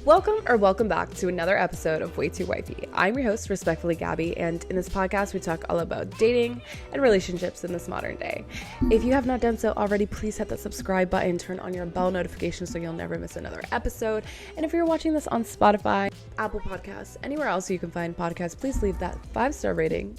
Welcome back to another episode of Way Too Wifey. I'm your host, Respectfully Gabby, and in this podcast, we talk all about dating and relationships in this modern day. If you have not done so already, please hit the subscribe button, turn on your bell notifications so you'll never miss another episode. And if you're watching this on Spotify, Apple Podcasts, anywhere else you can find podcasts, please leave that 5-star rating.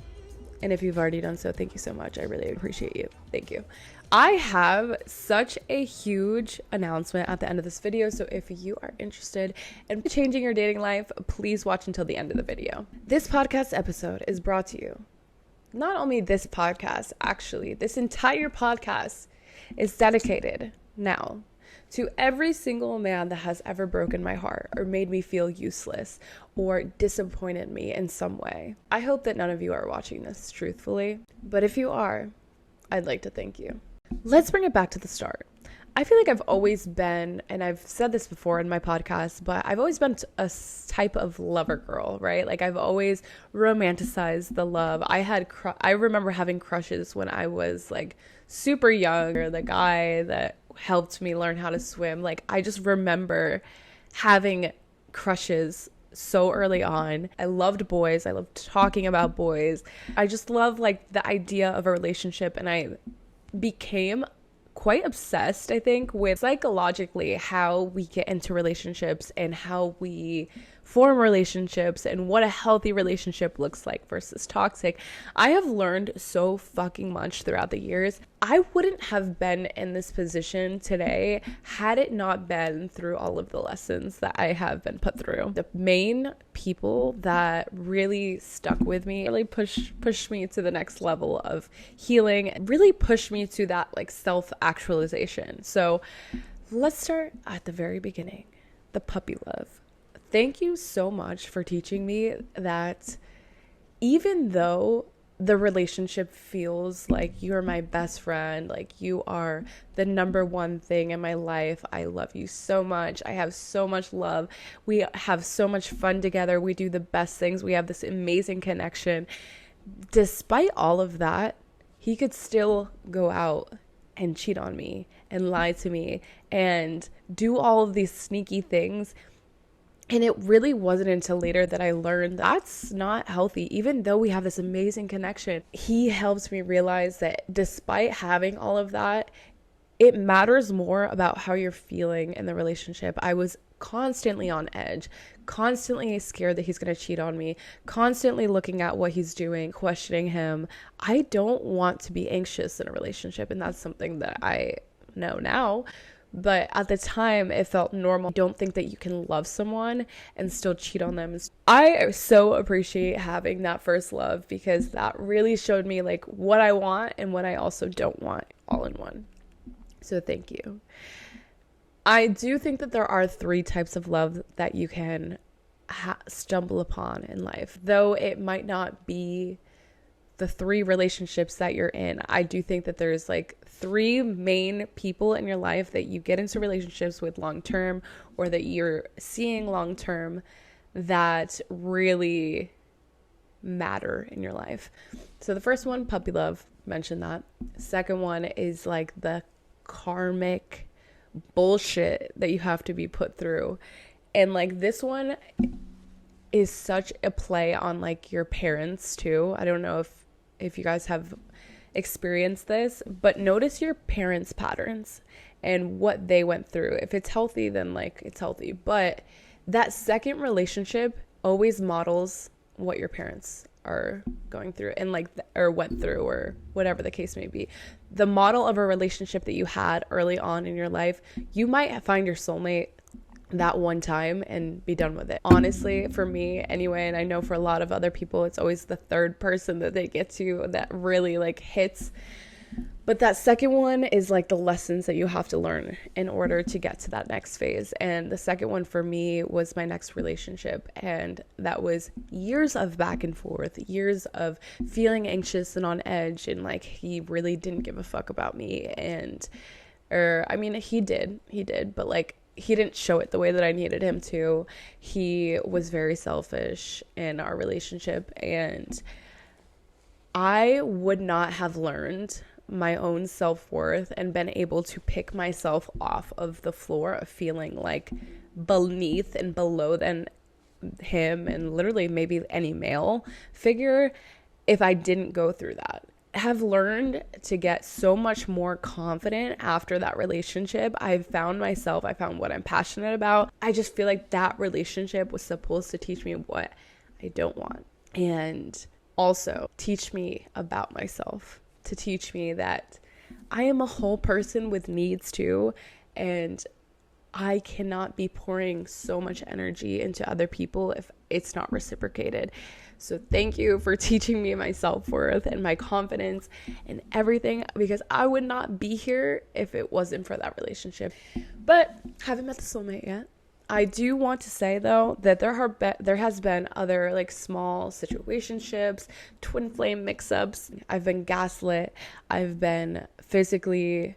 And if you've already done so, thank you so much. I really appreciate you. Thank you. I have such a huge announcement at the end of this video, so if you are interested in changing your dating life, please watch until the end of the video. This podcast episode is brought to you. Not only this podcast, actually, this entire podcast is dedicated now to every single man that has ever broken my heart or made me feel useless or disappointed me in some way. I hope that none of you are watching this truthfully, but if you are, I'd like to thank you. Let's bring it back to the start. I feel like I've always been, and I've said this before in my podcast, but I've always been a type of lover girl, right? Like I've always romanticized the love. I remember having crushes when I was like super young, or the guy that helped me learn how to swim. Like I just remember having crushes so early on. I loved boys. I loved talking about boys. I just love like the idea of a relationship, and I became quite obsessed, I think, with psychologically how we get into relationships and how we form relationships and what a healthy relationship looks like versus toxic. I have learned so fucking much throughout the years. I wouldn't have been in this position today had it not been through all of the lessons that I have been put through. The main people that really stuck with me, really pushed me to the next level of healing, and really pushed me to that like self-actualization. So let's start at the very beginning, the puppy love. Thank you so much for teaching me that even though the relationship feels like you're my best friend, like you are the number one thing in my life, I love you so much, I have so much love, we have so much fun together, we do the best things, we have this amazing connection. Despite all of that, he could still go out and cheat on me and lie to me and do all of these sneaky things. And it really wasn't until later that I learned that's not healthy. Even though we have this amazing connection, he helped me realize that despite having all of that, it matters more about how you're feeling in the relationship. I was constantly on edge, constantly scared that he's going to cheat on me, constantly looking at what he's doing, questioning him. I don't want to be anxious in a relationship, and that's something that I know now. But at the time, it felt normal. Don't think that you can love someone and still cheat on them. I so appreciate having that first love, because that really showed me like what I want and what I also don't want all in one. So thank you. I do think that there are 3 types of love that you can stumble upon in life. Though it might not be the 3 relationships that you're in, I do think that there's like 3 main people in your life that you get into relationships with long term, or that you're seeing long term, that really matter in your life. So the first one, puppy love, mentioned that. Second one is like the karmic bullshit that you have to be put through. And like this one is such a play on like your parents too. I don't know if you guys have experienced this, but notice your parents' patterns and what they went through. If it's healthy, then like it's healthy. But that second relationship always models what your parents are going through and like or went through, or whatever the case may be. The model of a relationship that you had early on in your life, you might find your soulmate that one time and be done with it. Honestly, for me anyway, and I know for a lot of other people, it's always the third person that they get to that really like hits. But that second one is like the lessons that you have to learn in order to get to that next phase. And the second one for me was my next relationship. And that was years of back and forth, years of feeling anxious and on edge. And like, he really didn't give a fuck about me. I mean, he did, but like, he didn't show it the way that I needed him to. He was very selfish in our relationship. And I would not have learned my own self-worth and been able to pick myself off of the floor of feeling like beneath and below than him and literally maybe any male figure if I didn't go through that. Have learned to get so much more confident after that relationship. I found what I'm passionate about. I just feel like that relationship was supposed to teach me what I don't want, and also teach me about myself, to teach me that I am a whole person with needs too, and I cannot be pouring so much energy into other people if it's not reciprocated. So thank you for teaching me my self-worth and my confidence and everything, because I would not be here if it wasn't for that relationship. But haven't met the soulmate yet. I do want to say though that there has been other like small situationships, twin flame mix-ups. I've been gaslit. I've been physically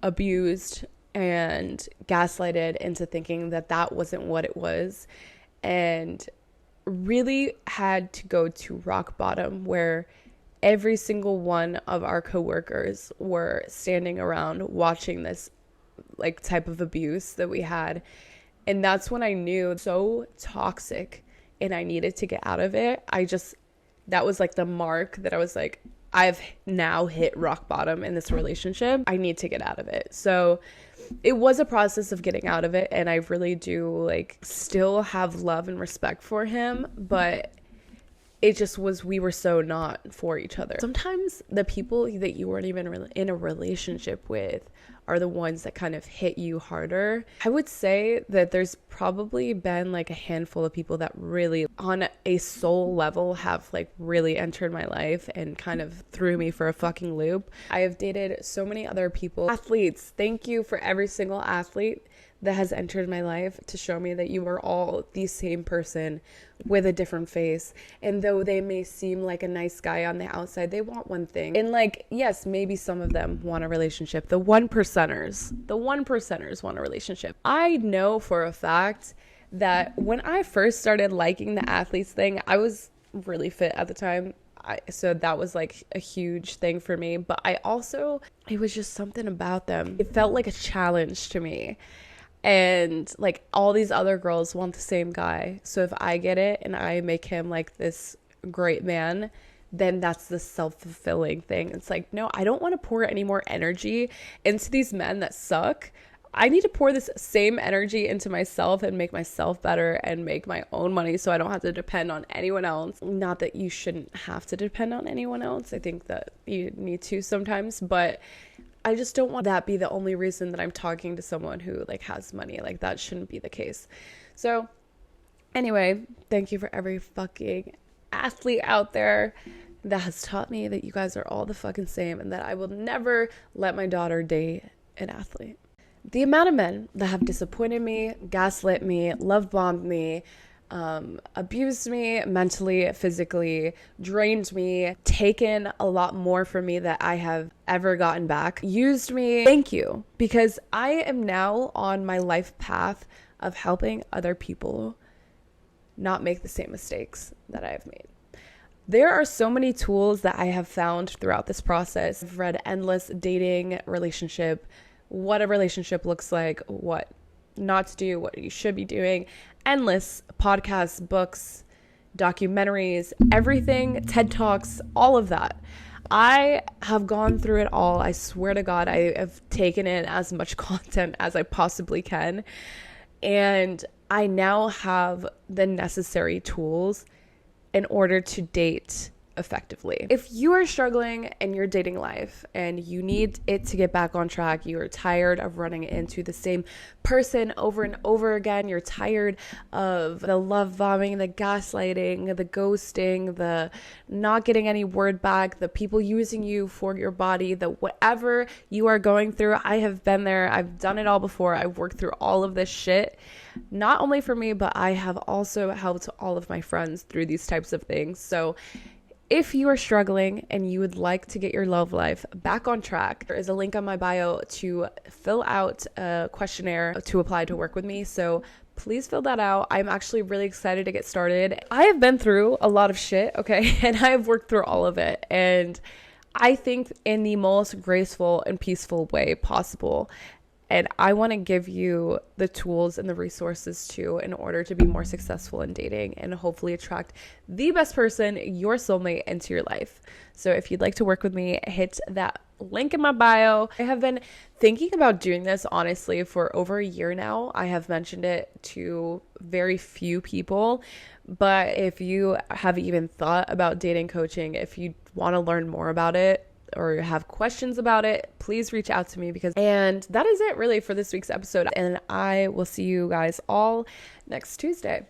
abused and gaslighted into thinking that wasn't what it was, and really had to go to rock bottom where every single one of our coworkers were standing around watching this like type of abuse that we had. And that's when I knew so toxic and I needed to get out of it. That was like the mark that I was like, I've now hit rock bottom in this relationship. I need to get out of it. So it was a process of getting out of it, and I really do like still have love and respect for him, but it just was, we were so not for each other. Sometimes the people that you weren't even in a relationship with are the ones that kind of hit you harder. I would say that there's probably been like a handful of people that really on a soul level have like really entered my life and kind of threw me for a fucking loop. I have dated so many other people. Athletes, thank you for every single athlete that has entered my life to show me that you are all the same person with a different face. And though they may seem like a nice guy on the outside, they want one thing. And like, yes, maybe some of them want a relationship. The one percenters want a relationship. I know for a fact that when I first started liking the athletes thing, I was really fit at the time. So that was like a huge thing for me. But it was just something about them. It felt like a challenge to me. And like all these other girls want the same guy. So if I get it and I make him like this great man, then that's the self-fulfilling thing. It's like, no, I don't want to pour any more energy into these men that suck. I need to pour this same energy into myself and make myself better and make my own money so I don't have to depend on anyone else. Not that you shouldn't have to depend on anyone else. I think that you need to sometimes, but I just don't want that be the only reason that I'm talking to someone who like has money. Like that shouldn't be the case. So anyway, thank you for every fucking athlete out there that has taught me that you guys are all the fucking same and that I will never let my daughter date an athlete. The amount of men that have disappointed me, gaslit me, love bombed me, abused me mentally, physically, drained me, taken a lot more from me that I have ever gotten back, used me. Thank you, because I am now on my life path of helping other people not make the same mistakes that I have made. There are so many tools that I have found throughout this process. I've read endless dating, relationship, what a relationship looks like, what not to do, what you should be doing, endless podcasts, books, documentaries, everything, TED Talks, all of that. I have gone through it all. I swear to God, I have taken in as much content as I possibly can. And I now have the necessary tools in order to date effectively. If you are struggling in your dating life and you need it to get back on track, you are tired of running into the same person over and over again, you're tired of the love bombing, the gaslighting, the ghosting, the not getting any word back, the people using you for your body, the whatever you are going through, I have been there. I've done it all before. I've worked through all of this shit. Not only for me, but I have also helped all of my friends through these types of things. So if you are struggling and you would like to get your love life back on track, there is a link on my bio to fill out a questionnaire to apply to work with me. So please fill that out. I'm actually really excited to get started. I have been through a lot of shit, okay? And I have worked through all of it. And I think in the most graceful and peaceful way possible. And I want to give you the tools and the resources too in order to be more successful in dating and hopefully attract the best person, your soulmate, into your life. So if you'd like to work with me, hit that link in my bio. I have been thinking about doing this honestly for over a year now. I have mentioned it to very few people, but if you have even thought about dating coaching, if you want to learn more about it or have questions about it, please reach out to me and that is it really for this week's episode. And I will see you guys all next Tuesday.